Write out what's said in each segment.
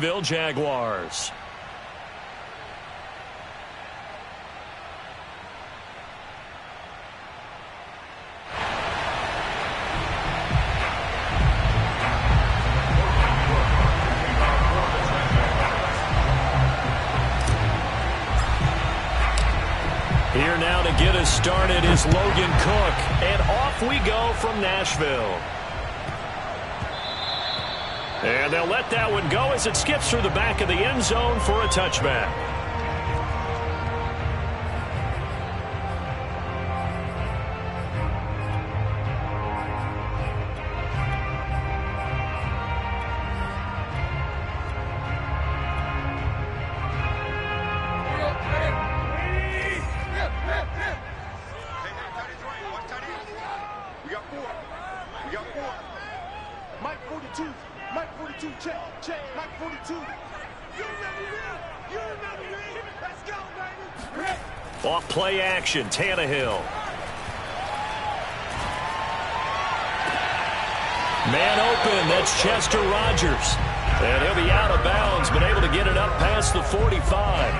Jacksonville Jaguars. Here now to get us started is Logan Cook, and off we go from Nashville. And they'll let that one go as it skips through the back of the end zone for a touchback. Off play action, Tannehill. Man open, that's Chester Rogers. And he'll be out of bounds, but able to get it up past the 45.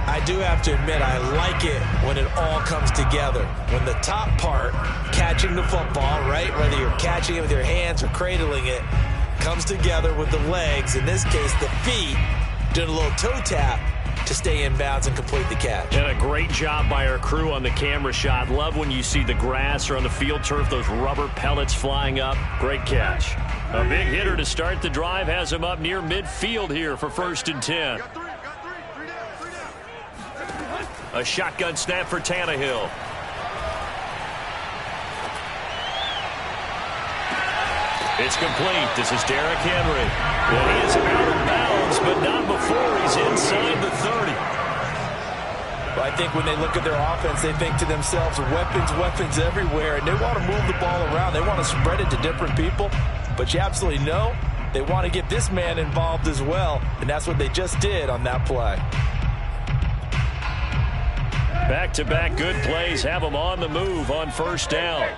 I do have to admit, I like it when it all comes together. When the top part, catching the football, right, whether you're catching it with your hands or cradling it, comes together with the legs, in this case the feet, doing a little toe tap to stay in bounds and complete the catch. And a great job by our crew on the camera shot. Love when you see the grass or on the field turf, those rubber pellets flying up. Great catch. A big hitter to start the drive has him up near midfield here for 1st and 10. A shotgun snap for Tannehill. It's complete. This is Derrick Henry. And he is out of bounds, but not before he's inside the 30. Well, I think when they look at their offense, they think to themselves, weapons everywhere, and they want to move the ball around. They want to spread it to different people, but you absolutely know they want to get this man involved as well, and that's what they just did on that play. Back-to-back good plays have them on the move on 1st down.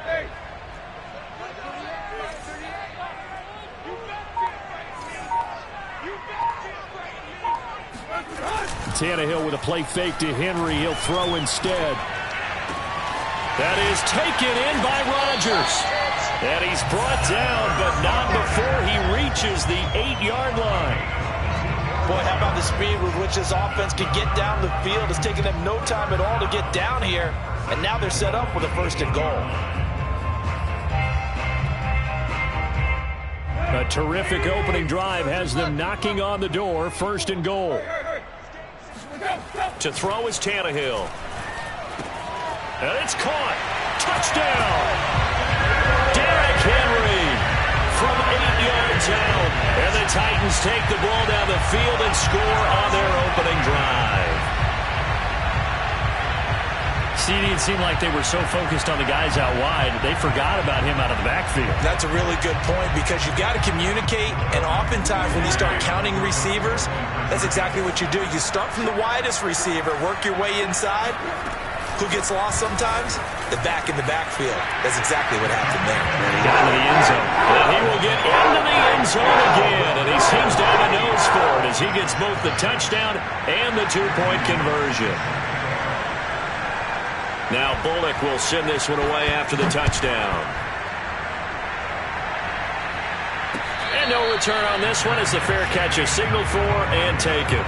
Tannehill with a play fake to Henry. He'll throw instead. That is taken in by Rodgers. And he's brought down, but not before he reaches the 8-yard line. Boy, how about the speed with which this offense could get down the field? It's taken them no time at all to get down here. And now they're set up with a 1st and goal. A terrific opening drive has them knocking on the door. 1st and goal. To throw is Tannehill. And it's caught. Touchdown. Derrick Henry from 8 yards out. And the Titans take the ball down the field and score on their opening drive. CD, it seemed like they were so focused on the guys out wide, they forgot about him out of the backfield. That's a really good point because you've got to communicate, and oftentimes when you start counting receivers, that's exactly what you do. You start from the widest receiver, work your way inside. Who gets lost sometimes? The back in the backfield. That's exactly what happened there. And he got into the end zone. And he will get into the end zone again, and he seems to have a nose for it as he gets both the touchdown and the 2-point conversion. Now Bullock will send this one away after the touchdown. And no return on this one as the fair catch is signaled for and taken.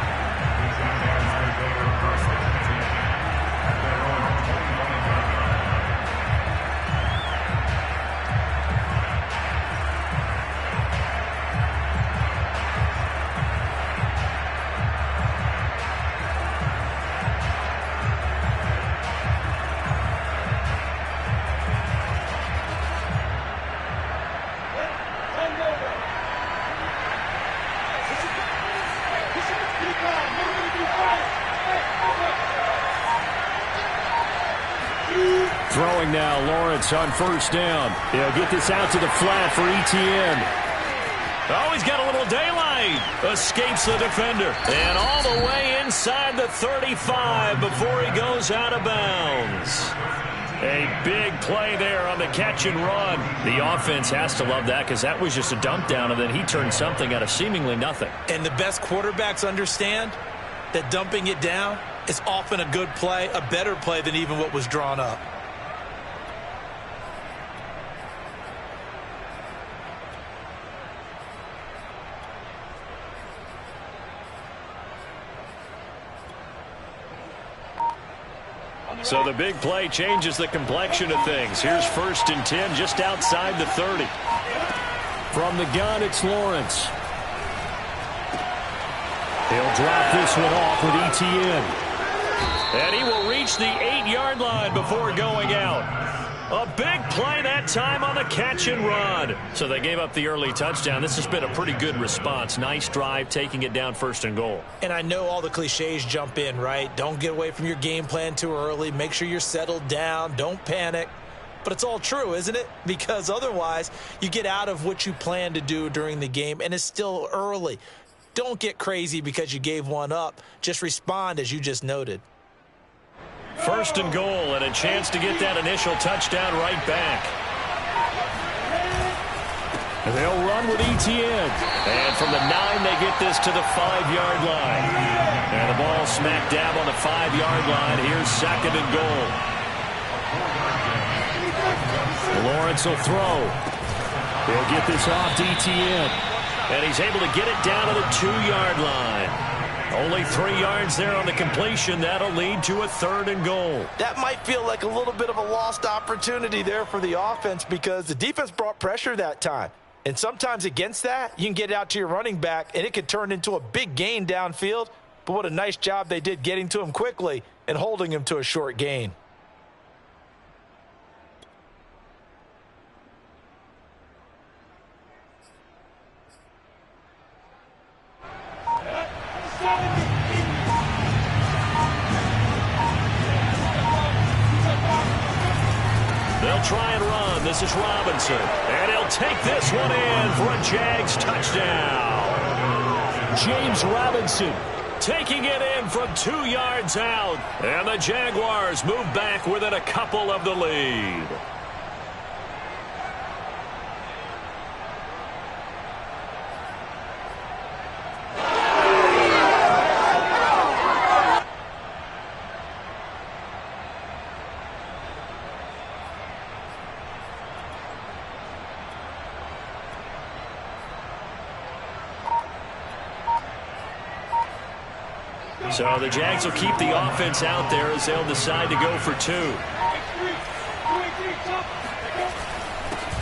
Throwing now, Lawrence on 1st down. He'll get this out to the flat for Etienne. Oh, he's got a little daylight. Escapes the defender. And all the way inside the 35 before he goes out of bounds. A big play there on the catch and run. The offense has to love that because that was just a dump down, and then he turned something out of seemingly nothing. And the best quarterbacks understand that dumping it down is often a good play, a better play than even what was drawn up. So the big play changes the complexion of things. Here's 1st and 10 just outside the 30. From the gun, it's Lawrence. He'll drop this one off with ETN. And he will reach the 8-yard line before going out. A big play that time on the catch and run. So they gave up the early touchdown. This has been a pretty good response. Nice drive, taking it down 1st and goal. And I know all the cliches jump in, right? Don't get away from your game plan too early. Make sure you're settled down. Don't panic. But it's all true, isn't it? Because otherwise, you get out of what you plan to do during the game, and it's still early. Don't get crazy because you gave one up. Just respond as you just noted. 1st and goal, and a chance to get that initial touchdown right back. They'll run with ETN. And from the 9, they get this to the 5-yard line. And the ball smack dab on the 5-yard line. Here's 2nd and goal. Lawrence will throw. He'll get this off to ETN. And he's able to get it down to the 2-yard line. Only 3 yards there on the completion. That'll lead to a 3rd and goal. That might feel like a little bit of a lost opportunity there for the offense because the defense brought pressure that time. And sometimes against that, you can get out to your running back, and it could turn into a big gain downfield. But what a nice job they did getting to him quickly and holding him to a short gain. They'll try and run. This is Robinson. And he'll take this one in for a Jags touchdown. James Robinson taking it in from 2 yards out. And the Jaguars move back within a couple of the lead. So the Jags will keep the offense out there as they'll decide to go for 2.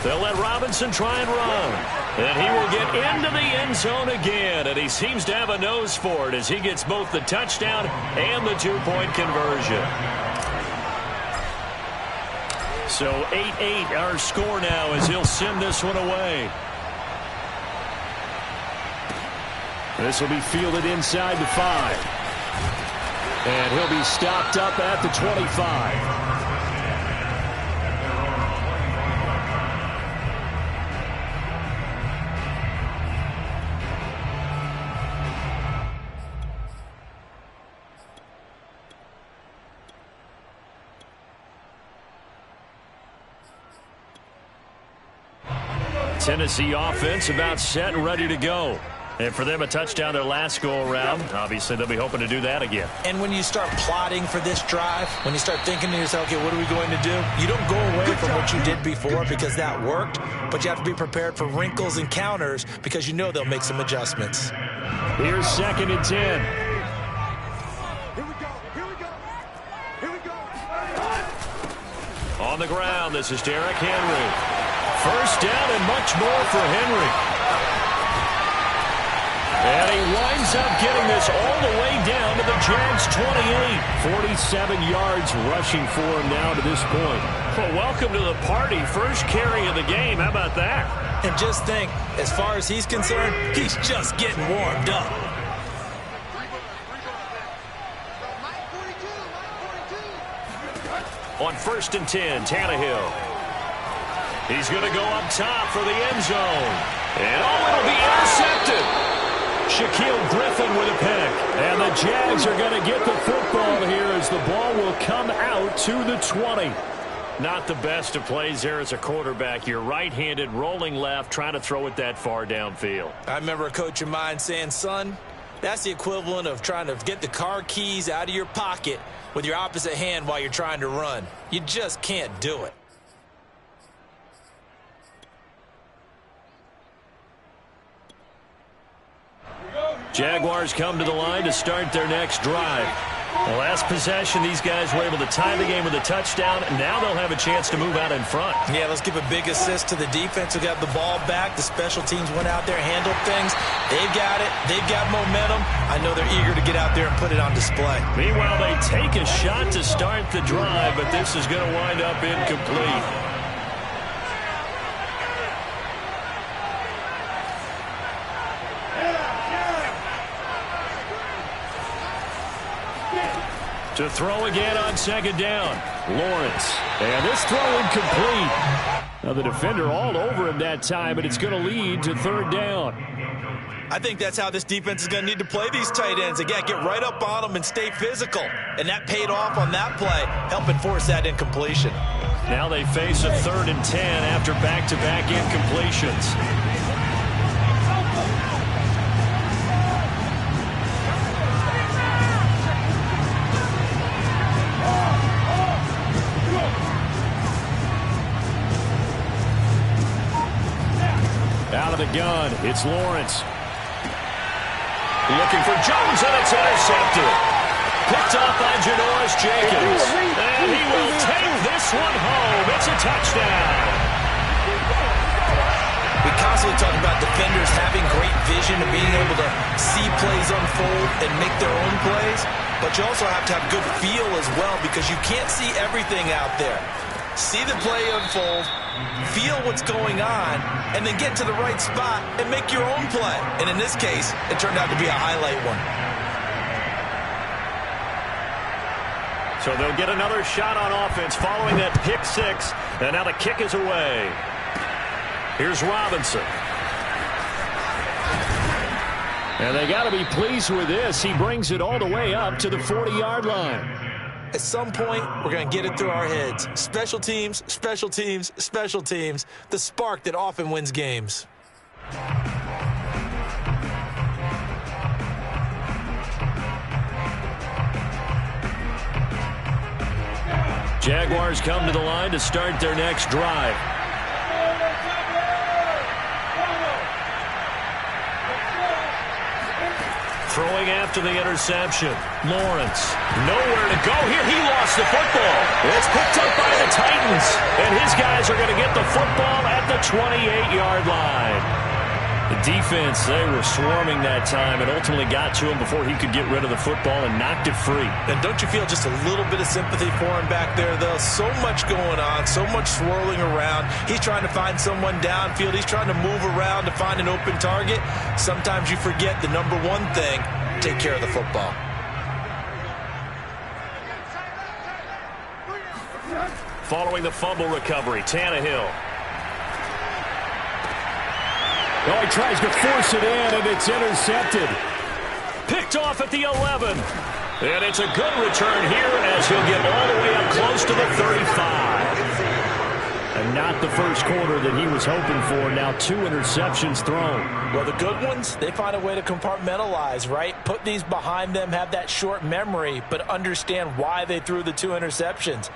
They'll let Robinson try and run. And he will get into the end zone again. And he seems to have a nose for it as he gets both the touchdown and the 2-point conversion. So 8-8 our score now as he'll send this one away. This will be fielded inside the 5. And he'll be stopped up at the 25. Tennessee offense about set and ready to go. And for them, a touchdown their last go-around. Obviously, they'll be hoping to do that again. And when you start plotting for this drive, when you start thinking to yourself, okay, what are we going to do? You don't go away from what you did before because that worked, but you have to be prepared for wrinkles and counters because you know they'll make some adjustments. Here's 2nd and 10. Here we go. On the ground, this is Derrick Henry. 1st down and much more for Henry. And he winds up getting this all the way down to the Jags 28. 47 yards rushing for him now to this point. Well, welcome to the party. First carry of the game. How about that? And just think, as far as he's concerned, he's just getting warmed up. On 1st and 10, Tannehill. He's going to go up top for the end zone. And it'll be intercepted. Shaquille Griffin with a pick. And the Jags are going to get the football here as the ball will come out to the 20. Not the best of plays there as a quarterback. You're right-handed, rolling left, trying to throw it that far downfield. I remember a coach of mine saying, son, that's the equivalent of trying to get the car keys out of your pocket with your opposite hand while you're trying to run. You just can't do it. Jaguars come to the line to start their next drive. The last possession, these guys were able to tie the game with a touchdown. Now they'll have a chance to move out in front. Yeah, let's give a big assist to the defense who got the ball back. The special teams went out there, handled things. They've got it. They've got momentum. I know they're eager to get out there and put it on display. Meanwhile, they take a shot to start the drive, but this is going to wind up incomplete. To throw again on second down. Lawrence. And this throw incomplete. Now the defender all over him that time, but it's going to lead to third down. I think that's how this defense is going to need to play these tight ends. Again, get right up on them and stay physical. And that paid off on that play, helping force that incompletion. Now they face a 3rd and 10 after back-to-back incompletions. Out of the gun, it's Lawrence. Looking for Jones, and it's intercepted. Picked up by Janoris Jenkins. And he will take this one home. It's a touchdown. We constantly talk about defenders having great vision and being able to see plays unfold and make their own plays. But you also have to have good feel as well because you can't see everything out there. See the play unfold, feel what's going on, and then get to the right spot and make your own play. And in this case, it turned out to be a highlight one. So they'll get another shot on offense following that pick six. And now the kick is away. Here's Robinson. And they got to be pleased with this. He brings it all the way up to the 40-yard line. At some point, we're going to get it through our heads. Special teams, special teams, special teams. The spark that often wins games. Jaguars come to the line to start their next drive. Throwing after the interception. Lawrence, nowhere to go here. He lost the football. It's picked up by the Titans. And his guys are going to get the football at the 28-yard line. The defense, they were swarming that time and ultimately got to him before he could get rid of the football and knocked it free. And don't you feel just a little bit of sympathy for him back there, though? So much going on, so much swirling around. He's trying to find someone downfield. He's trying to move around to find an open target. Sometimes you forget the number one thing, take care of the football. Following the fumble recovery, Tannehill. Oh, he tries to force it in, and it's intercepted. Picked off at the 11. And it's a good return here as he'll get all the way up close to the 35. And not the first quarter that he was hoping for. Now 2 interceptions thrown. Well, the good ones, they find a way to compartmentalize, right? Put these behind them, have that short memory, but understand why they threw the 2 interceptions.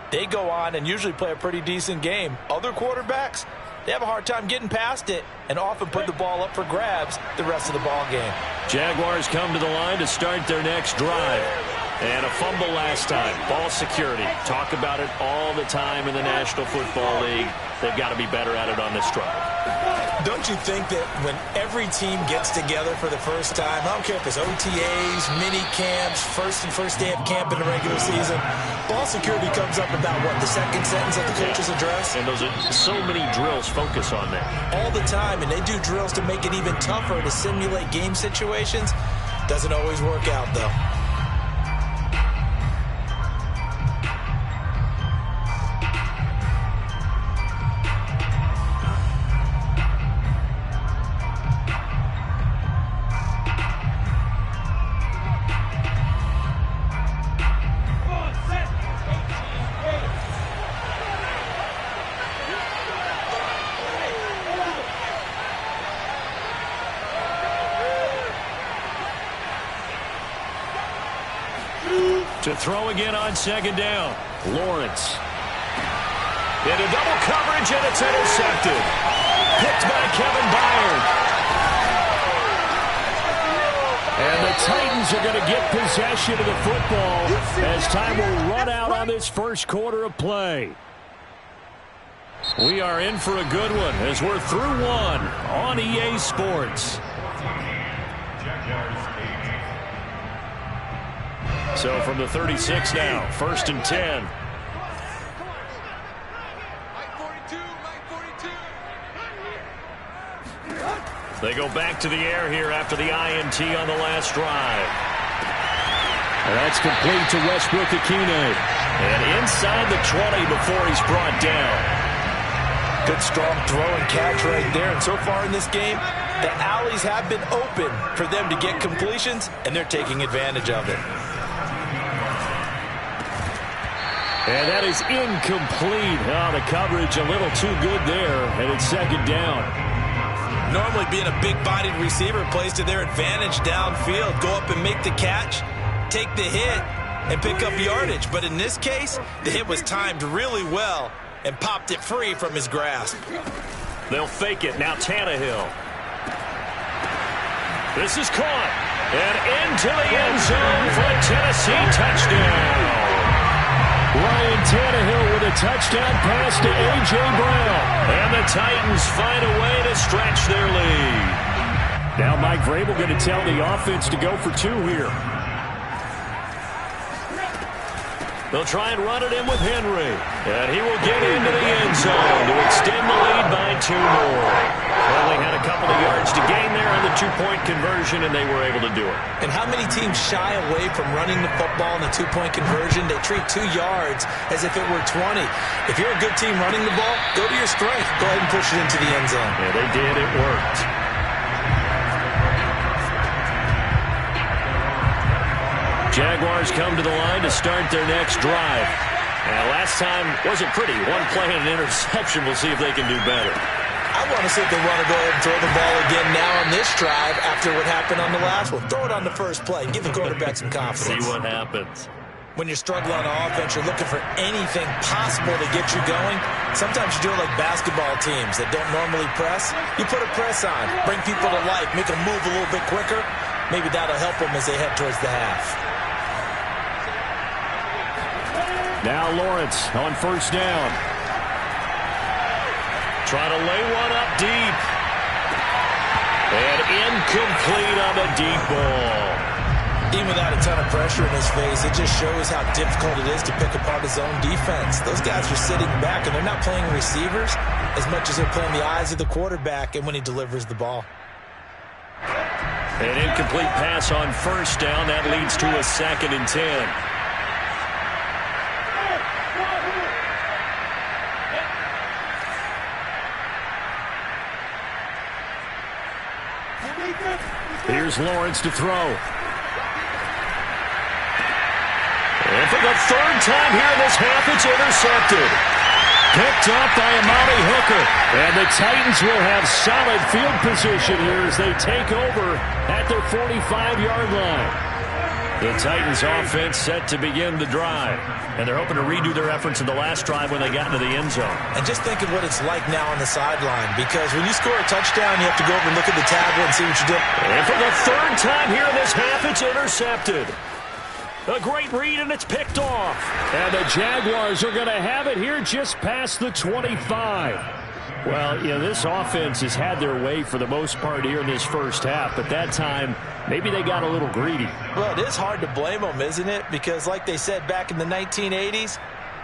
They go on and usually play a pretty decent game. Other quarterbacks, they have a hard time getting past it and often put the ball up for grabs the rest of the ball game. Jaguars come to the line to start their next drive. And a fumble last time. Ball security. Talk about it all the time in the National Football League. They've got to be better at it on this drive. Don't you think that when every team gets together for the first time, I don't care if it's OTAs, mini camps, first day of camp in the regular season, ball security comes up about, what, the second sentence of the coach's address? And those are so many drills focus on that. All the time, and they do drills to make it even tougher to simulate game situations. Doesn't always work out, though. To throw again on second down. Lawrence. Into double coverage, and it's intercepted. Picked by Kevin Byard. And the Titans are going to get possession of the football as time will run out on this first quarter of play. We are in for a good one as we're through one on EA Sports. So from the 36 now, 1st and 10. They go back to the air here after the INT on the last drive. And that's complete to Westbrook-Ikhine. And inside the 20 before he's brought down. Good strong throw and catch right there. And so far in this game, the alleys have been open for them to get completions, and they're taking advantage of it. And that is incomplete. Oh, the coverage a little too good there, and it's second down. Normally being a big-bodied receiver plays to their advantage downfield. Go up and make the catch, take the hit, and pick up yardage. But in this case, the hit was timed really well and popped it free from his grasp. They'll fake it. Now Tannehill. This is caught. And into the end zone for a Tennessee touchdown. Ryan Tannehill with a touchdown pass to A.J. Brown. And the Titans find a way to stretch their lead. Now Mike Vrabel going to tell the offense to go for two here. They'll try and run it in with Henry. And he will get into the end zone to extend the lead by 2 more. Well, they had a couple of yards to gain there on the two-point conversion, and they were able to do it. And how many teams shy away from running the football in the two-point conversion? They treat 2 yards as if it were 20. If you're a good team running the ball, go to your strength. Go ahead and push it into the end zone. Yeah, they did. It worked. Jaguars come to the line to start their next drive. Last time wasn't pretty. One play and an interception. We'll see if they can do better. I want to see if they want to go ahead and throw the ball again now on this drive after what happened on the last one. Throw it on the first play. Give the quarterback some confidence. See what happens. When you're struggling on offense, you're looking for anything possible to get you going. Sometimes you do it like basketball teams that don't normally press. You put a press on, bring people to life, make them move a little bit quicker. Maybe that'll help them as they head towards the half. Now Lawrence on first down. Trying to lay one up deep. And incomplete on the deep ball. Even without a ton of pressure in his face, it just shows how difficult it is to pick apart his own defense. Those guys are sitting back, and they're not playing receivers as much as they're playing the eyes of the quarterback and when he delivers the ball. An incomplete pass on first down. That leads to a 2nd and 10. Here's Lawrence to throw. And for the 3rd time here in this half, it's intercepted. Picked up by Amani Hooker. And the Titans will have solid field position here as they take over at their 45-yard line. The Titans offense set to begin the drive. And they're hoping to redo their efforts in the last drive when they got into the end zone. And just think of what it's like now on the sideline. Because when you score a touchdown, you have to go over and look at the tablet and see what you did. And for the 3rd time here in this half, it's intercepted. A great read, and it's picked off. And the Jaguars are going to have it here just past the 25. Well, this offense has had their way for the most part here in this first half, but that time, maybe they got a little greedy. Well, it is hard to blame them, isn't it? Because like they said back in the 1980s,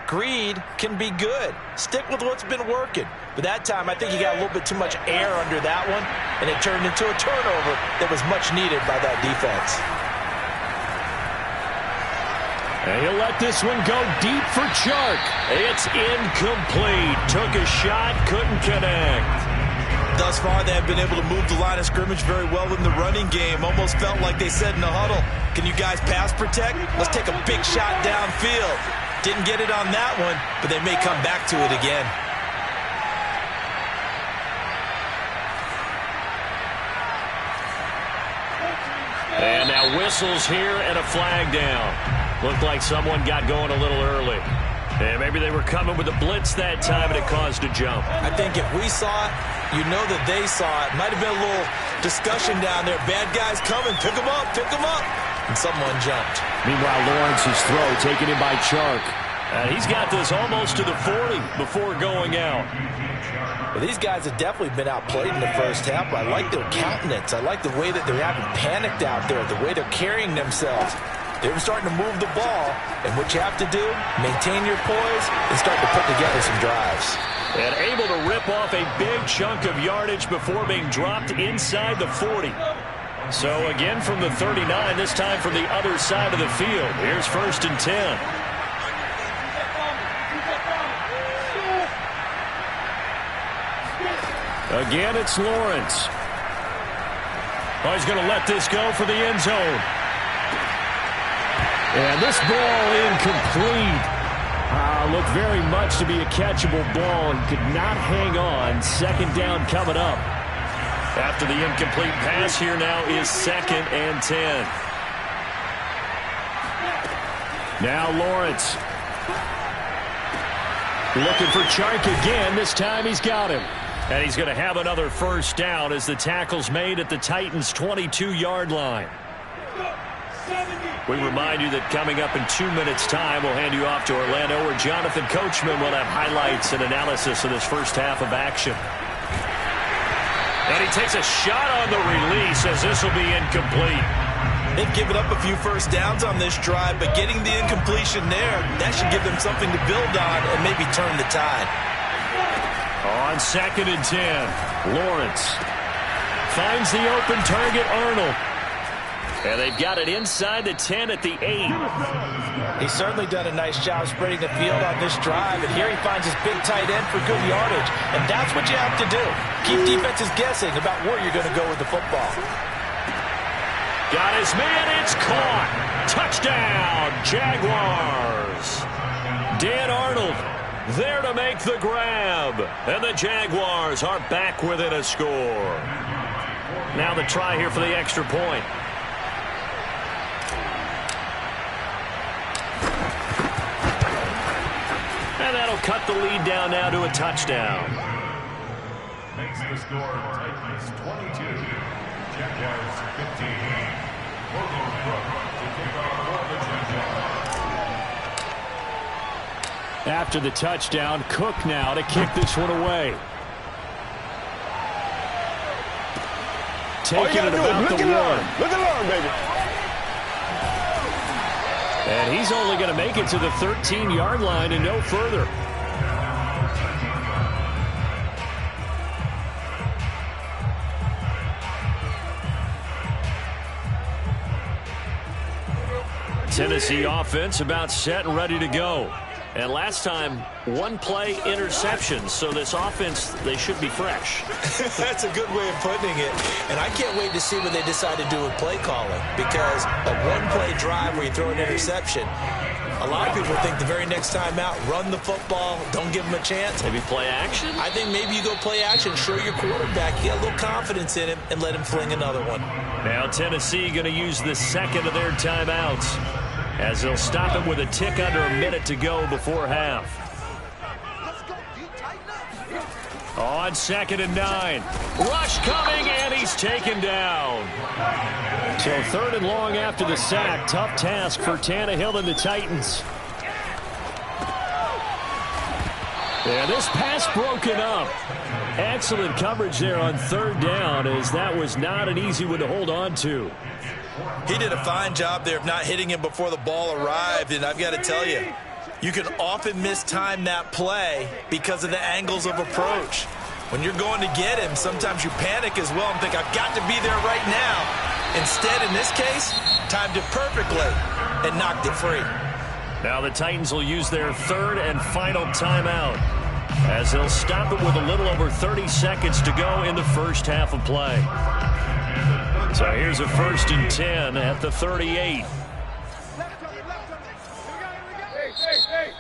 greed can be good. Stick with what's been working. But that time, I think you got a little bit too much air under that one, and it turned into a turnover that was much needed by that defense. And he'll let this one go deep for Chark. It's incomplete. Took a shot, couldn't connect. Thus far, they have been able to move the line of scrimmage very well in the running game. Almost felt like they said in the huddle, can you guys pass protect? Let's take a big shot downfield. Didn't get it on that one, but they may come back to it again. And now whistles here and a flag down. Looked like someone got going a little early. And maybe they were coming with a blitz that time, and it caused a jump. I think if we saw it, you know that they saw it. Might have been a little discussion down there. Bad guys coming. Pick them up. Pick them up. And someone jumped. Meanwhile, Lawrence's throw taken in by Chark. He's got this almost to the 40 before going out. Well, these guys have definitely been outplayed in the first half, but I like their countenance. I like the way that they haven't panicked out there, the way they're carrying themselves. They're starting to move the ball, and what you have to do, maintain your poise and start to put together some drives. And able to rip off a big chunk of yardage before being dropped inside the 40. So again from the 39, this time from the other side of the field. Here's 1st and 10. Again, it's Lawrence. Oh, he's going to let this go for the end zone. And this ball incomplete. Looked very much to be a catchable ball and could not hang on. 2nd down coming up. After the incomplete pass, here now is 2nd and 10. Now Lawrence. Looking for Chark again. This time he's got him. And he's going to have another 1st down as the tackle's made at the Titans' 22-yard line. We remind you that coming up in 2 minutes' time, we'll hand you off to Orlando, where Jonathan Coachman will have highlights and analysis of this first half of action. And he takes a shot on the release as this will be incomplete. They've given up a few 1st downs on this drive, but getting the incompletion there, that should give them something to build on and maybe turn the tide. On 2nd and 10, Lawrence finds the open target, Arnold. And they've got it inside the 10 at the 8. He's certainly done a nice job spreading the field on this drive, and here he finds his big tight end for good yardage. And that's what you have to do. Keep defenses guessing about where you're going to go with the football. Got his man, it's caught. Touchdown, Jaguars. Dan Arnold there to make the grab. And the Jaguars are back within a score. Now the try here for the extra point. And that'll cut the lead down now to a touchdown. Makes the score Titans 22, Jaguars 15. Logan Crook to kick off for the Jaguars. After the touchdown, Cook now to kick this one away. Taking it about the 1. Look at Lord, baby. And he's only going to make it to the 13-yard line and no further. Tennessee offense about set and ready to go. And last time, 1-play interception. So this offense, they should be fresh. That's a good way of putting it. And I can't wait to see what they decide to do with play calling. Because a 1-play drive where you throw an interception, a lot of people think the very next time out, run the football, don't give them a chance. Maybe play action? I think maybe you go play action, show your quarterback, you get a little confidence in him, and let him fling another one. Now Tennessee going to use the second of their timeouts, as they'll stop it with a tick under a minute to go before half. On 2nd and 9. Rush coming, and he's taken down. So 3rd and long after the sack. Tough task for Tannehill and the Titans. And this pass broken up. Excellent coverage there on 3rd down, as that was not an easy one to hold on to. He did a fine job there of not hitting him before the ball arrived, and I've got to tell you, you can often mistime that play because of the angles of approach. When you're going to get him, sometimes you panic as well and think, I've got to be there right now. Instead, in this case, timed it perfectly and knocked it free. Now the Titans will use their 3rd and final timeout, as they'll stop it with a little over 30 seconds to go in the first half of play. So here's a 1st and 10 at the 38.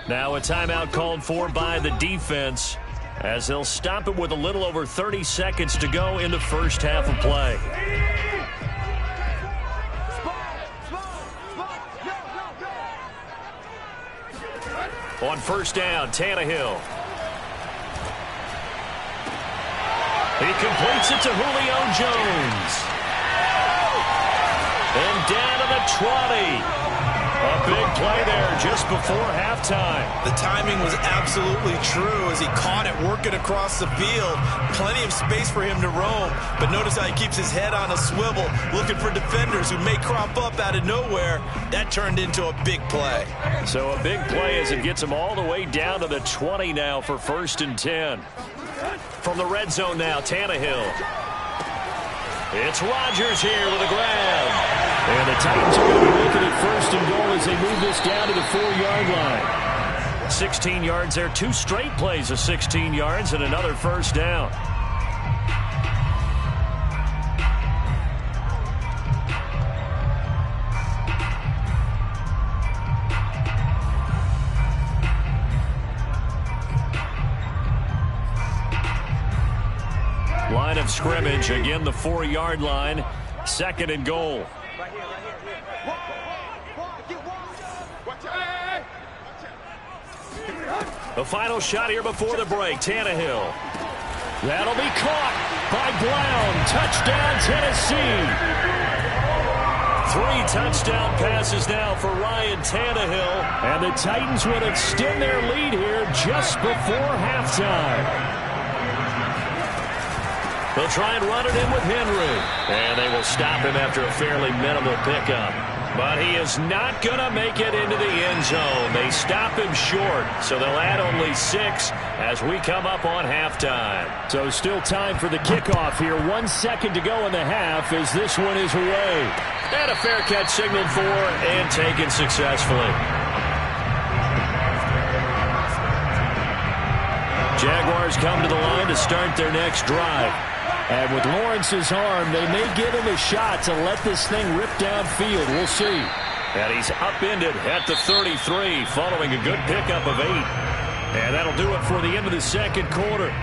Now a timeout called for by the defense, as they'll stop it with a little over 30 seconds to go in the first half of play. On first down, Tannehill. He completes it to Julio Jones. And down to the 20. A big play there just before halftime. The timing was absolutely true as he caught it working across the field. Plenty of space for him to roam. But notice how he keeps his head on a swivel, looking for defenders who may crop up out of nowhere. That turned into a big play. So a big play as it gets him all the way down to the 20 now for 1st and 10. From the red zone now, Tannehill. It's Rodgers here with a grab. And the Titans are going to make it at 1st and goal as they move this down to the 4-yard line. 16 yards there. 2 straight plays of 16 yards and another first down. Line of scrimmage, again the 4-yard line. 2nd and goal. The final shot here before the break. Tannehill. That'll be caught by Brown. Touchdown, Tennessee. 3 touchdown passes now for Ryan Tannehill. And the Titans will extend their lead here just before halftime. They'll try and run it in with Henry. And they will stop him after a fairly minimal pickup. But he is not going to make it into the end zone. They stop him short, so they'll add only 6 as we come up on halftime. So still time for the kickoff here. 1 second to go in the half as this one is away. And a fair catch signaled for and taken successfully. Jaguars come to the line to start their next drive. And with Lawrence's arm, they may give him a shot to let this thing rip downfield. We'll see. And he's upended at the 33 following a good pickup of 8. And that'll do it for the end of the 2nd quarter.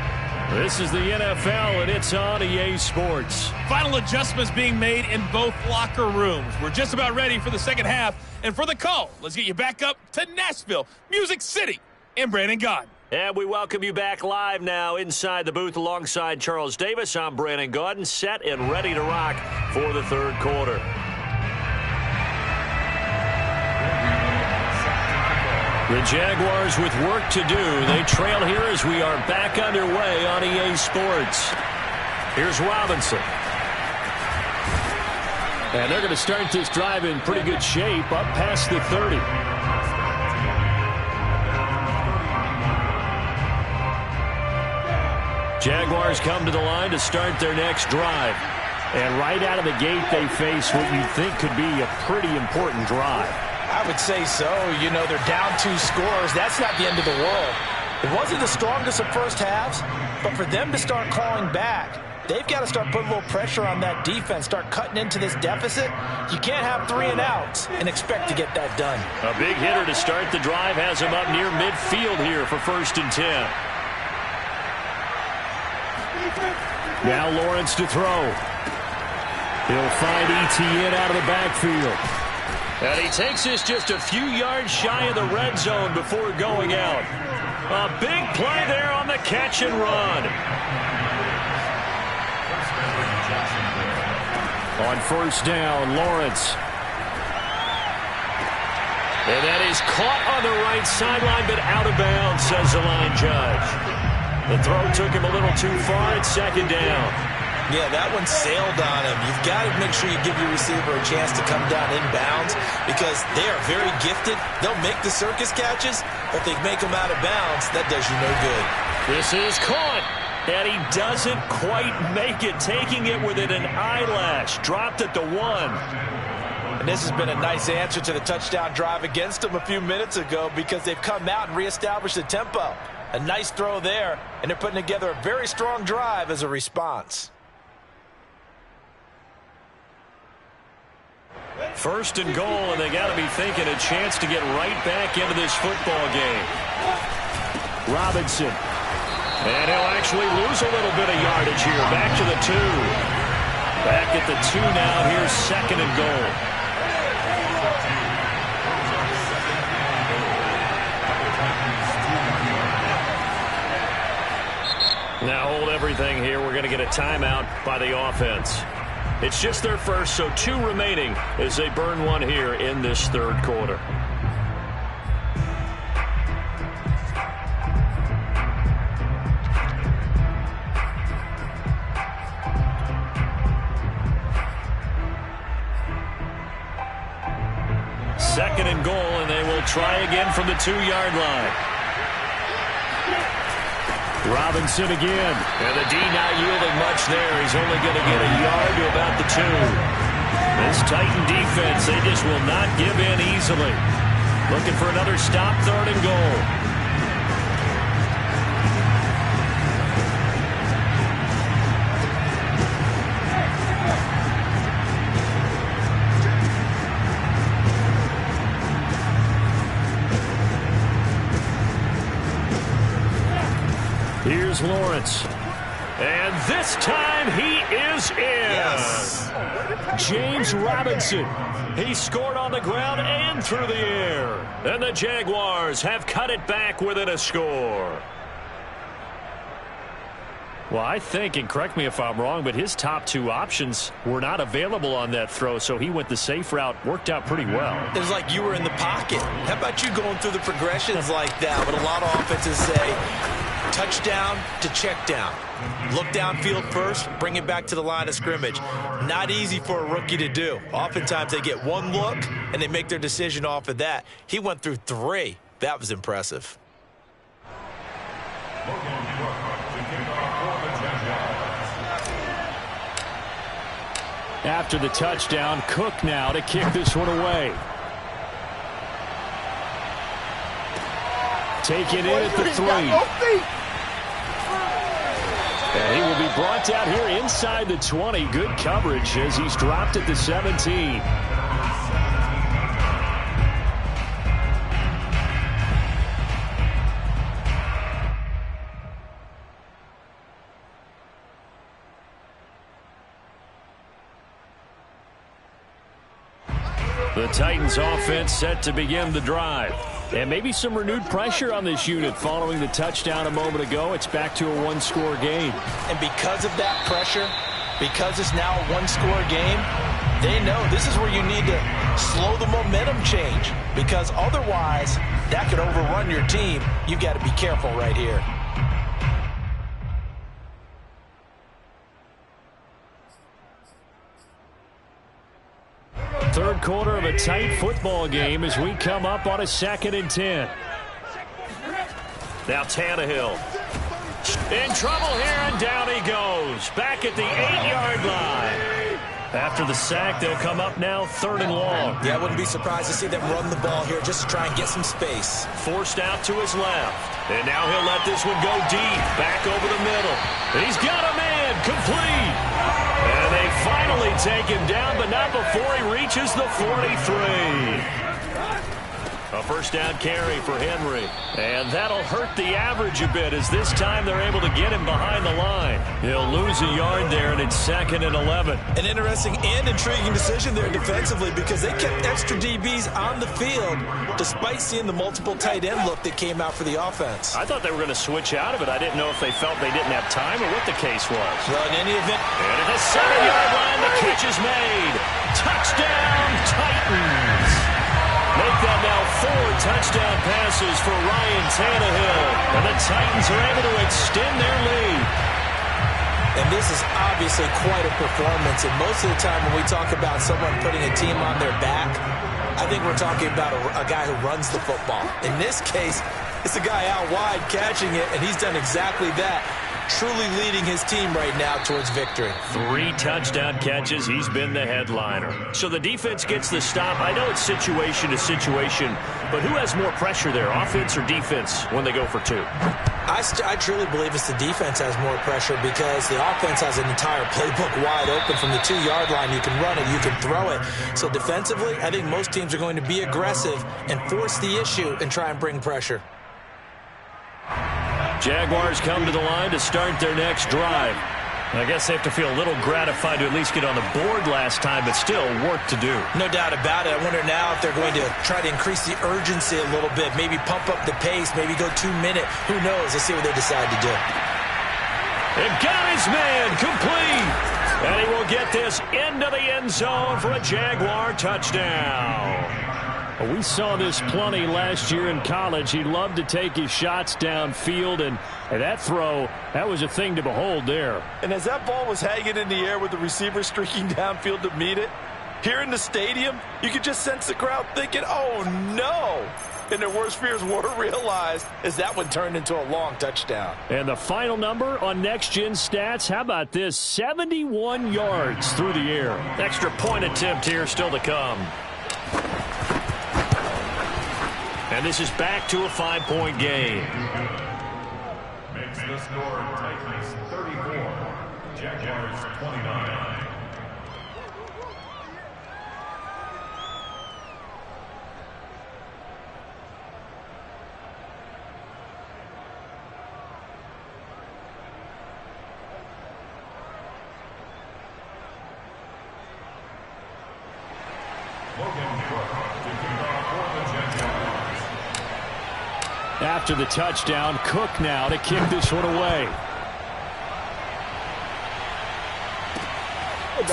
This is the NFL, and it's on EA Sports. Final adjustments being made in both locker rooms. We're just about ready for the 2nd half. And for the call, let's get you back up to Nashville, Music City, and Brandon Gaudin. And we welcome you back live now inside the booth alongside Charles Davis. I'm Brandon Gaudin, set and ready to rock for the 3rd quarter. The Jaguars with work to do. They trail here as we are back underway on EA Sports. Here's Robinson. And they're going to start this drive in pretty good shape up past the 30. Jaguars come to the line to start their next drive. And right out of the gate, they face what you think could be a pretty important drive. I would say so. You know, they're down 2 scores. That's not the end of the world. It wasn't the strongest of first halves, but for them to start clawing back, they've got to start putting a little pressure on that defense, start cutting into this deficit. You can't have 3 and outs and expect to get that done. A big hitter to start the drive has him up near midfield here for 1st and 10. Now Lawrence to throw. He'll find ETN out of the backfield. And he takes this just a few yards shy of the red zone before going out. A big play there on the catch and run. On 1st down, Lawrence. And that is caught on the right sideline, but out of bounds, says the line judge. The throw took him a little too far. It's 2nd down. Yeah, that one sailed on him. You've got to make sure you give your receiver a chance to come down inbounds because they are very gifted. They'll make the circus catches, but if they make them out of bounds, that does you no good. This is caught, and he doesn't quite make it, taking it within an eyelash. Dropped at the 1. And this has been a nice answer to the touchdown drive against them a few minutes ago because they've come out and reestablished the tempo. A nice throw there, and they're putting together a very strong drive as a response. 1st and goal, and they got to be thinking a chance to get right back into this football game. Robinson. And he'll actually lose a little bit of yardage here. Back to the 2. Back at the 2 now. Here's 2nd and goal. everything here. We're going to get a timeout by the offense. It's just their first, so 2 remaining as they burn one here in this third quarter. Second and goal, and they will try again from the 2-yard line. Robinson again. And the D not yielding much there. He's only going to get a yard to about the 2. This Titan defense, they just will not give in easily. Looking for another stop, 3rd and goal. Here's Lawrence. And this time he is in. Yes. James Robinson. He scored on the ground and through the air. And the Jaguars have cut it back within a score. Well, I think, and correct me if I'm wrong, but his top 2 options were not available on that throw, so he went the safe route. Worked out pretty well. It was like you were in the pocket. How about you going through the progressions like that? But a lot of offenses say touchdown to check down. Look downfield first, bring it back to the line of scrimmage. Not easy for a rookie to do. Oftentimes they get 1 look, and they make their decision off of that. He went through 3. That was impressive. After the touchdown, Cook now to kick this one away. Taken in at the 3. And he will be brought down here inside the 20. Good coverage as he's dropped at the 17. The Titans offense set to begin the drive. And maybe some renewed pressure on this unit following the touchdown a moment ago. It's back to a 1-score game. And because of that pressure, because it's now a 1-score game, they know this is where you need to slow the momentum change. Because otherwise, that could overrun your team. You've got to be careful right here. Third quarter of a tight football game as we come up on a 2nd and 10. Now Tannehill. In trouble here, and down he goes. Back at the 8-yard line. After the sack, they'll come up now 3rd and long. Yeah, I wouldn't be surprised to see them run the ball here just to try and get some space. Forced out to his left. And now he'll let this one go deep. Back over the middle. He's got a man. Complete. And they finally take him down, but not before he reaches the 43. A first down carry for Henry. And that'll hurt the average a bit as this time they're able to get him behind the line. He'll lose a yard there, and it's 2nd and 11. An interesting and intriguing decision there defensively because they kept extra DBs on the field despite seeing the multiple tight end look that came out for the offense. I thought they were going to switch out of it. I didn't know if they felt they didn't have time or what the case was. Well, in any event. And at the 7-yard line, the catch is made. Touchdown, Titans. Make that now 4 touchdown passes for Ryan Tannehill. And the Titans are able to extend their lead. And this is obviously quite a performance. And most of the time when we talk about someone putting a team on their back, I think we're talking about a guy who runs the football. In this case, it's a guy out wide catching it, and he's done exactly that. Truly leading his team right now towards victory. 3 touchdown catches. He's been the headliner. So the defense gets the stop. I know it's situation to situation, but who has more pressure there, offense or defense, when they go for 2? I truly believe it's the defense has more pressure because the offense has an entire playbook wide open from the 2-yard line. You can run it, you can throw it. So defensively, I think most teams are going to be aggressive and force the issue and try and bring pressure. Jaguars come to the line to start their next drive. I guess they have to feel a little gratified to at least get on the board last time, but still work to do. No doubt about it. I wonder now if they're going to try to increase the urgency a little bit, maybe pump up the pace, maybe go 2-minute. Who knows? Let's see what they decide to do. And got his man complete. And he will get this into the end zone for a Jaguar touchdown. We saw this plenty last year in college. He loved to take his shots downfield, and that throw, that was a thing to behold there. And as that ball was hanging in the air with the receiver streaking downfield to meet it, here in the stadium, you could just sense the crowd thinking, oh, no. And their worst fears were realized as that one turned into a long touchdown. And the final number on Next Gen Stats, how about this? 71 yards through the air. Extra point attempt here still to come. And this is back to a 5-point game. Makes the score Titans 34, Jaguars 29. After the touchdown, Cook now to kick this one away.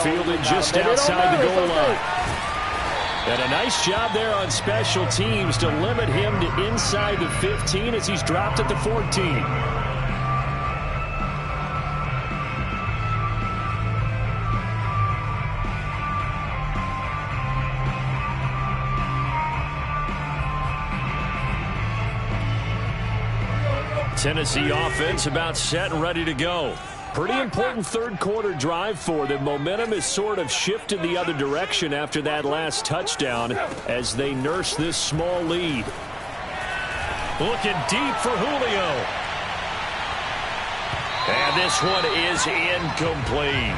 Fielded just outside the goal line. And a nice job there on special teams to limit him to inside the 15 as he's dropped at the 14. Tennessee offense about set and ready to go. Pretty important third quarter drive for them. Momentum has sort of shifted the other direction after that last touchdown as they nurse this small lead. Looking deep for Julio. And this one is incomplete.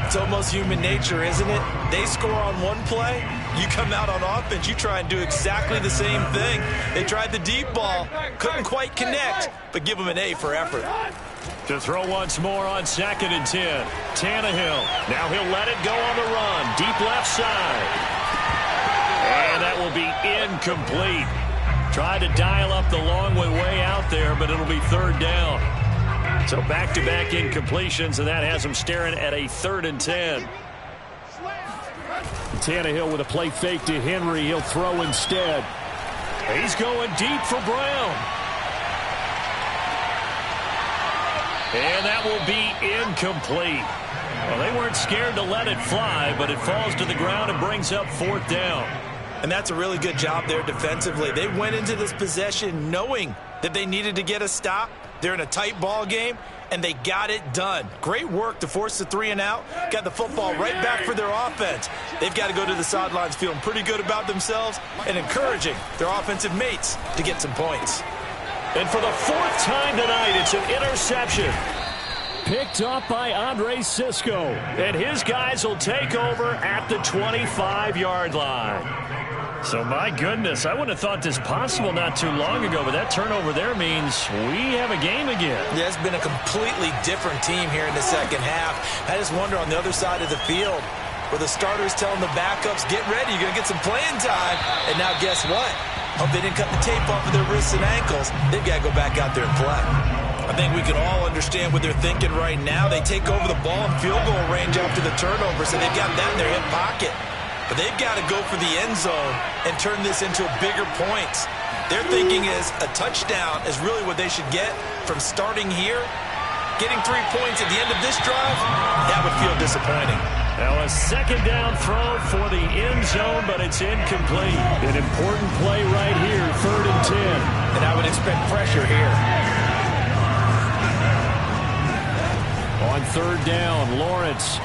It's almost human nature, isn't it? They score on one play. You come out on offense, you try and do exactly the same thing. They tried the deep ball, couldn't quite connect, but give them an A for effort. To throw once more on 2nd and 10. Tannehill. Now he'll let it go on the run. Deep left side. And that will be incomplete. Tried to dial up the long way out there, but it'll be 3rd down. So back-to-back incompletions, and that has him staring at a 3rd and 10. Tannehill with a play fake to Henry. He'll throw instead. He's going deep for Brown. And that will be incomplete. Well, they weren't scared to let it fly, but it falls to the ground and brings up 4th down. And that's a really good job there defensively. They went into this possession knowing that they needed to get a stop. They're in a tight ball game, and they got it done. Great work to force the 3 and out. Got the football right back for their offense. They've got to go to the sidelines feeling pretty good about themselves and encouraging their offensive mates to get some points. And for the 4th time tonight, it's an interception. Picked up by Andre Cisco. And his guys will take over at the 25-yard line. So, my goodness, I wouldn't have thought this possible not too long ago, but that turnover there means we have a game again. Yeah, it's been a completely different team here in the second half. I just wonder on the other side of the field where the starters telling the backups, get ready, you're going to get some playing time. And now guess what? Hope they didn't cut the tape off of their wrists and ankles. They've got to go back out there and play. I think we can all understand what they're thinking right now. They take over the ball in field goal range after the turnover, so they've got that in their hip pocket. But they've got to go for the end zone and turn this into bigger points. Their thinking is a touchdown is really what they should get from starting here. Getting 3 points at the end of this drive, that would feel disappointing. Now a 2nd down throw for the end zone, but it's incomplete. An important play right here, 3rd and 10. And I would expect pressure here. On 3rd down, Lawrence.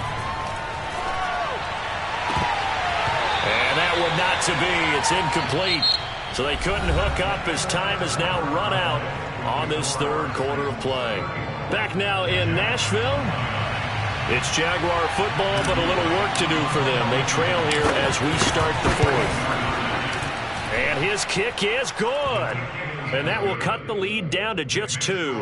And that one not to be. It's incomplete. So they couldn't hook up as time has now run out on this 3rd quarter of play. Back now in Nashville. It's Jaguar football, but a little work to do for them. They trail here as we start the 4th. And his kick is good. And that will cut the lead down to just 2.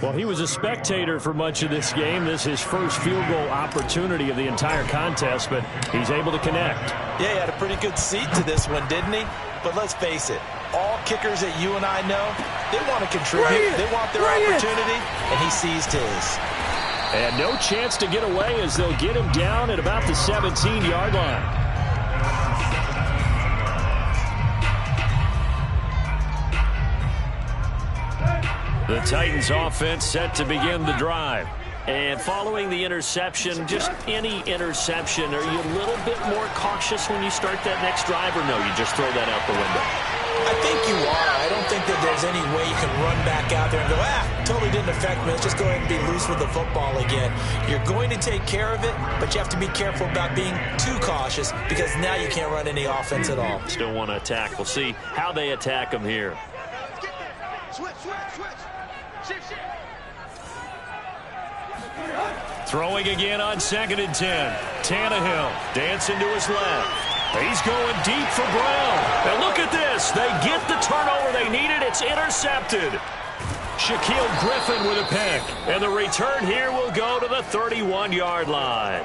Well, he was a spectator for much of this game. This is his first field goal opportunity of the entire contest, but he's able to connect. Yeah, he had a pretty good seat to this one, didn't he? But let's face it, all kickers that you and I know, they want to contribute. They want their opportunity, and he seized his. And no chance to get away as they'll get him down at about the 17-yard line. The Titans offense set to begin the drive. And following the interception, just any interception, are you a little bit more cautious when you start that next drive, or no, you just throw that out the window? I think you are. I don't think that there's any way you can run back out there and go, totally didn't affect me. Let's just go ahead and be loose with the football again. You're going to take care of it, but you have to be careful about being too cautious because now you can't run any offense at all. Still want to attack. We'll see how they attack them here. Throwing again on 2nd and 10. Tannehill dancing to his left. He's going deep for Brown. And look at this. They get the turnover they needed. It's intercepted. Shaquille Griffin with a pick. And the return here will go to the 31-yard line.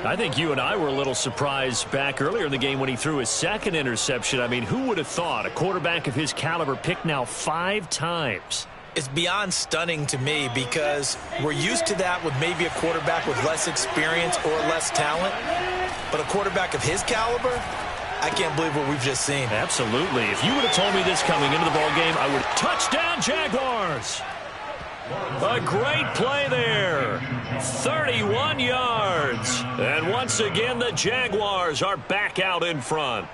I think you and I were a little surprised back earlier in the game when he threw his second interception. I mean, who would have thought a quarterback of his caliber picked now 5 times? It's beyond stunning to me because we're used to that with maybe a quarterback with less experience or less talent. But a quarterback of his caliber, I can't believe what we've just seen. Absolutely. If you would have told me this coming into the ballgame, I would have touchdown Jaguars. A great play there. 31 yards. And once again, the Jaguars are back out in front.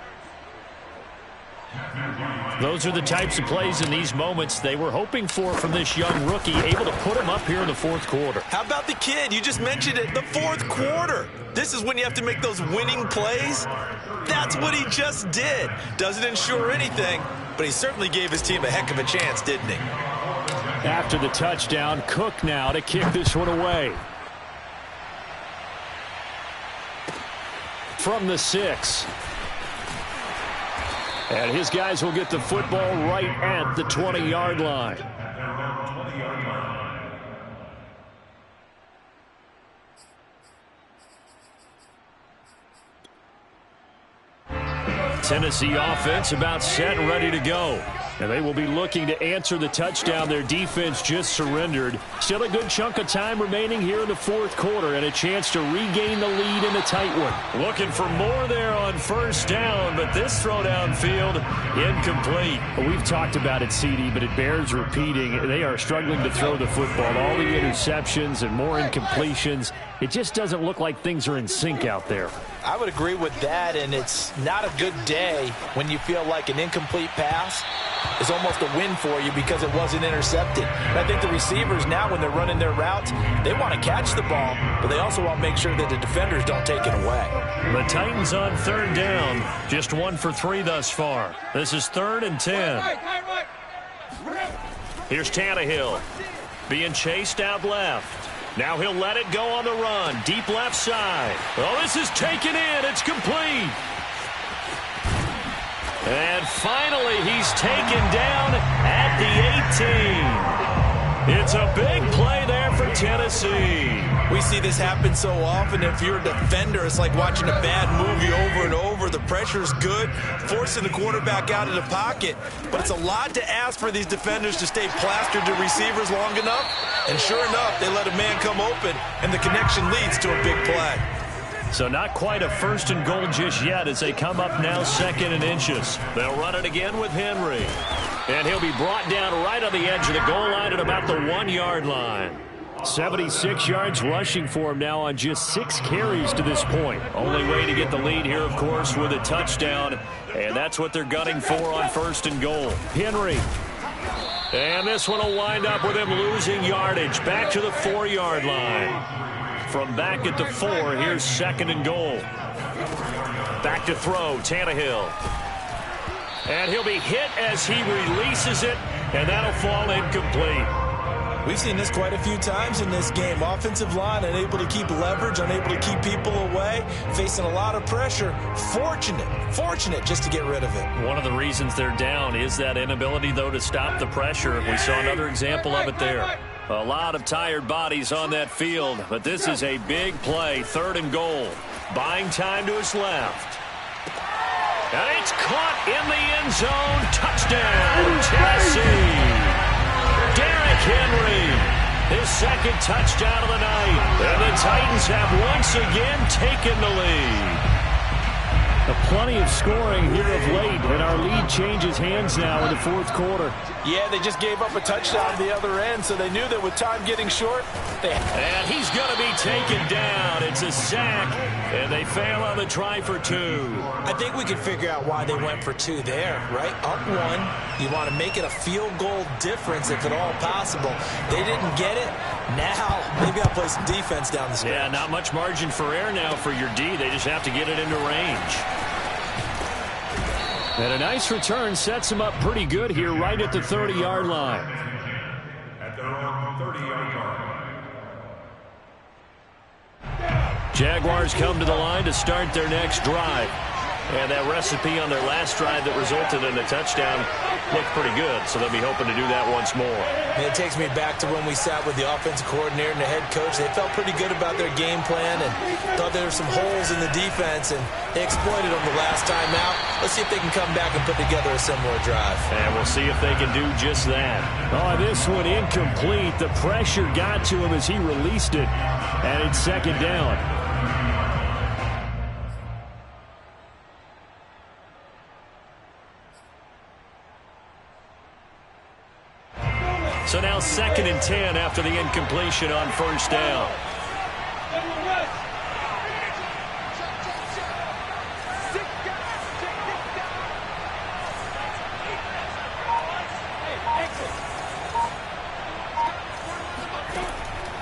Those are the types of plays in these moments they were hoping for from this young rookie, able to put him up here in the 4th quarter. How about the kid? You just mentioned it, the 4th quarter. This is when you have to make those winning plays. That's what he just did. Doesn't ensure anything, but he certainly gave his team a heck of a chance, didn't he? After the touchdown, Cook now to kick this one away. From the 6. And his guys will get the football right at the 20-yard line. Tennessee offense about set and ready to go. And they will be looking to answer the touchdown their defense just surrendered. Still a good chunk of time remaining here in the 4th quarter and a chance to regain the lead in a tight one. Looking for more there on 1st down, but this throw downfield incomplete. We've talked about it, CD, but it bears repeating. They are struggling to throw the football. All the interceptions and more incompletions. It just doesn't look like things are in sync out there. I would agree with that, and it's not a good day when you feel like an incomplete pass is almost a win for you because it wasn't intercepted. And I think the receivers now, when they're running their routes, they want to catch the ball, but they also want to make sure that the defenders don't take it away. The Titans on 3rd down, just 1 for 3 thus far. This is 3rd and 10. Here's Tannehill being chased out left. Now he'll let it go on the run. Deep left side. Oh, this is taken in. It's complete. And finally, he's taken down at the 18. It's a big play there for Tennessee. We see this happen so often. If you're a defender, it's like watching a bad movie over and over. The pressure's good, forcing the quarterback out of the pocket. But it's a lot to ask for these defenders to stay plastered to receivers long enough. And sure enough, they let a man come open, and the connection leads to a big play. So not quite a 1st and goal just yet as they come up now 2nd and inches. They'll run it again with Henry. And he'll be brought down right on the edge of the goal line at about the 1-yard line. 76 yards rushing for him now on just 6 carries to this point. Only way to get the lead here, of course, with a touchdown. And that's what they're gunning for on 1st and goal. Henry. And this one will wind up with him losing yardage. Back to the 4-yard line. From back at the 4, here's 2nd and goal. Back to throw, Tannehill. And he'll be hit as he releases it, and that'll fall incomplete. We've seen this quite a few times in this game. Offensive line unable to keep leverage, unable to keep people away, facing a lot of pressure. Fortunate just to get rid of it. One of the reasons they're down is that inability, though, to stop the pressure. We saw another example of it there. A lot of tired bodies on that field, but this is a big play, 3rd and goal. Buying time to his left. And it's caught in the end zone. Touchdown, Tennessee. Derrick Henry, his 2nd touchdown of the night. And the Titans have once again taken the lead. Plenty of scoring here of late, and our lead changes hands now in the 4th quarter. Yeah, they just gave up a touchdown at the other end, so they knew that with time getting short. And he's going to be taken down. It's a sack, and they fail on the try for 2. I think we can figure out why they went for 2 there, right? Up 1, you want to make it a field goal difference if at all possible. They didn't get it. Now, they've got to play some defense down the stretch. Yeah, not much margin for error now for your D. They just have to get it into range. And a nice return sets him up pretty good here right at the 30-yard line. At their own 30-yard line. Jaguars come to the line to start their next drive. And that recipe on their last drive that resulted in a touchdown looked pretty good, so they'll be hoping to do that once more. And it takes me back to when we sat with the offensive coordinator and the head coach. They felt pretty good about their game plan and thought there were some holes in the defense, and they exploited them the last time out. Let's see if they can come back and put together a similar drive. And we'll see if they can do just that. Oh, this one incomplete. The pressure got to him as he released it, and it's 2nd down. So now 2nd and 10 after the incompletion on 1st down.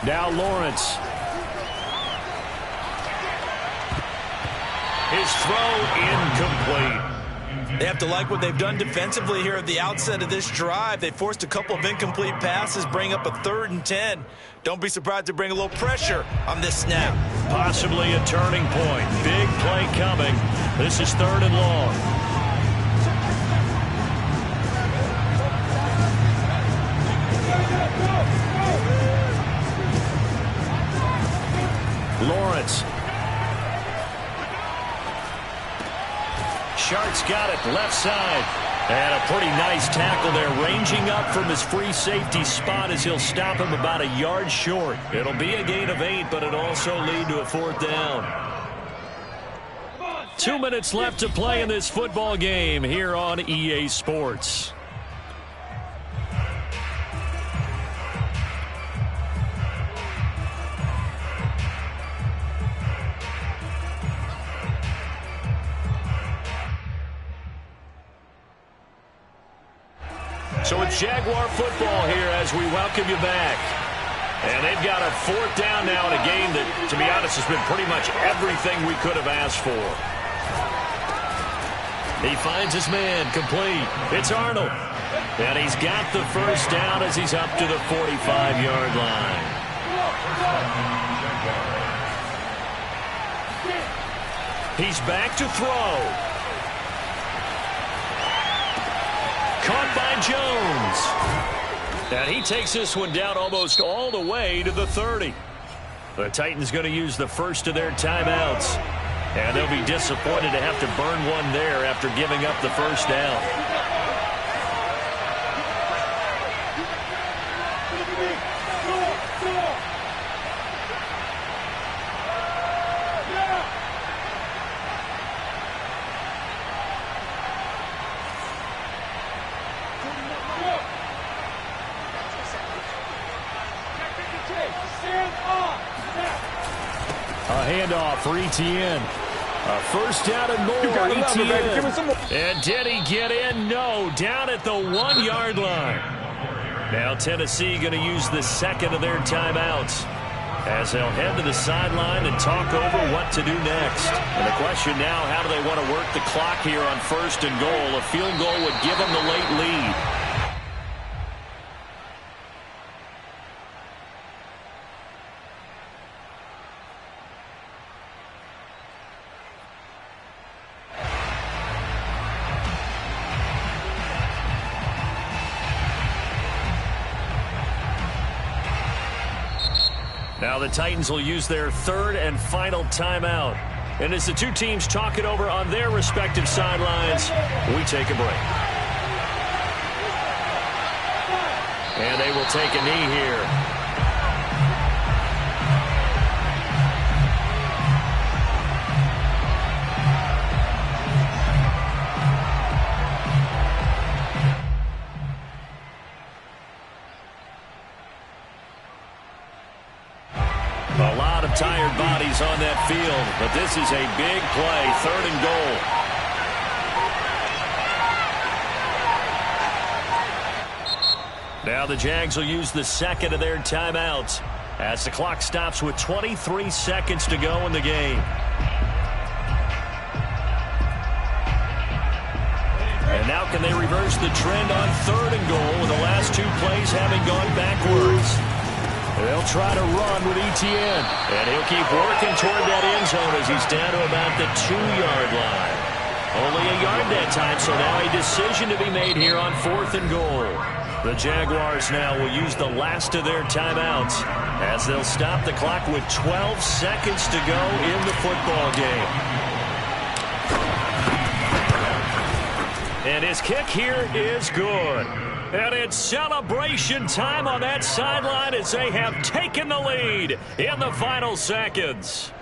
Now Lawrence. His throw incomplete. They have to like what they've done defensively here at the outset of this drive. They forced a couple of incomplete passes, bring up a 3rd and 10. Don't be surprised to bring a little pressure on this snap. Possibly a turning point. Big play coming. This is 3rd and long. Lawrence. Shart's got it left side. And a pretty nice tackle there, ranging up from his free safety spot as he'll stop him about a yard short. It'll be a gain of 8, but it'll also lead to a 4th down. 2 minutes left to play in this football game here on EA Sports. So it's Jaguar football here as we welcome you back. And they've got a 4th down now in a game that, to be honest, has been pretty much everything we could have asked for. He finds his man complete. It's Arnold. And he's got the 1st down as he's up to the 45-yard line. He's back to throw. Caught by Jones. And he takes this one down almost all the way to the 30. The Titans going to use the first of their timeouts. And they'll be disappointed to have to burn one there after giving up the 1st down. Handoff for ETN. A 1st down and more. ETN. And did he get in? No. Down at the 1-yard line. Now Tennessee going to use the 2nd of their timeouts as they'll head to the sideline and talk over what to do next. And the question now, how do they want to work the clock here on 1st and goal? A field goal would give them the late lead. Now the Titans will use their third and final timeout. And as the two teams talk it over on their respective sidelines, we take a break. And they will take a knee here. A lot of tired bodies on that field, but this is a big play, 3rd and goal. Now the Jags will use the second of their timeouts as the clock stops with 23 seconds to go in the game. And now can they reverse the trend on 3rd and goal with the last 2 plays having gone backwards? They'll try to run with Etienne, and he'll keep working toward that end zone as he's down to about the 2-yard line. Only a yard that time, so now a decision to be made here on 4th and goal. The Jaguars now will use the last of their timeouts as they'll stop the clock with 12 seconds to go in the football game. And his kick here is good. And it's celebration time on that sideline as they have taken the lead in the final seconds.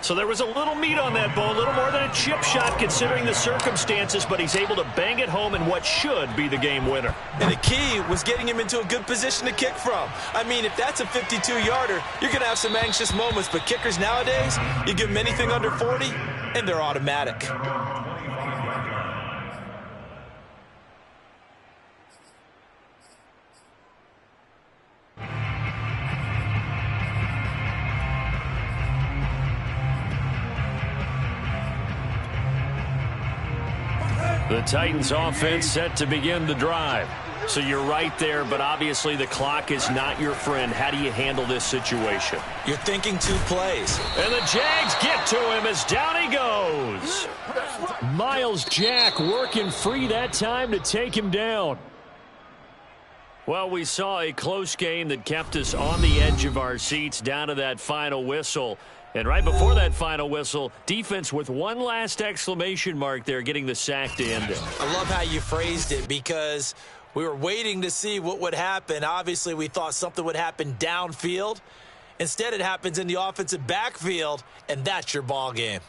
So there was a little meat on that ball, a little more than a chip shot considering the circumstances, but he's able to bang it home in what should be the game winner. And the key was getting him into a good position to kick from. I mean, if that's a 52-yarder, you're going to have some anxious moments, but kickers nowadays, you give them anything under 40, and they're automatic. The Titans offense set to begin the drive. So you're right there, but obviously the clock is not your friend. How do you handle this situation? You're thinking 2 plays. And the Jags get to him as down he goes. Miles Jack working free that time to take him down. Well, we saw a close game that kept us on the edge of our seats down to that final whistle. And right before that final whistle, defense with one last exclamation mark there, getting the sack to end it. I love how you phrased it because we were waiting to see what would happen. Obviously, we thought something would happen downfield. Instead, it happens in the offensive backfield, and that's your ball game.